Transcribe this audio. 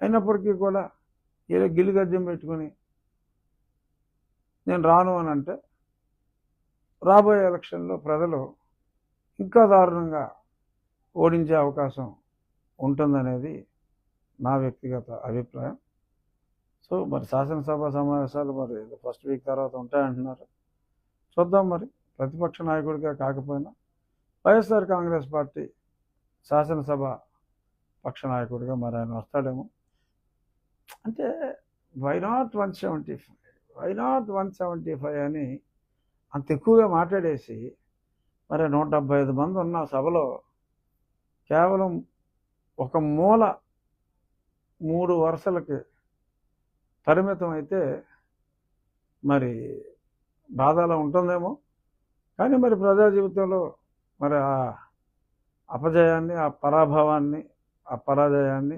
అయినప్పటికీ కూడా ఏదో గిల్లిగజ్జం పెట్టుకుని నేను రాను అని అంటే రాబోయే ఎలక్షన్లో ప్రజలు ఇంకా దారుణంగా ఓడించే అవకాశం ఉంటుందనేది నా వ్యక్తిగత అభిప్రాయం. సో మరి శాసనసభ సమావేశాలు మరి ఫస్ట్ వీక్ తర్వాత ఉంటాయంటున్నారు. చూద్దాం. మరి ప్రతిపక్ష నాయకుడిగా కాకపోయినా వైఎస్ఆర్ కాంగ్రెస్ పార్టీ శాసనసభ పక్ష నాయకుడిగా మరి ఆయన వస్తాడేమో. అంటే వై నాట్ 175 అని అంత ఎక్కువగా మాట్లాడేసి మరి 175 మంది ఉన్న సభలో కేవలం ఒక మూల 3 వరుసలకి పరిమితం అయితే మరి బాధ అలా ఉంటుందేమో. కానీ మరి ప్రజా జీవితంలో మరి ఆ అపజయాన్ని, ఆ పరాభవాన్ని, ఆ పరాజయాన్ని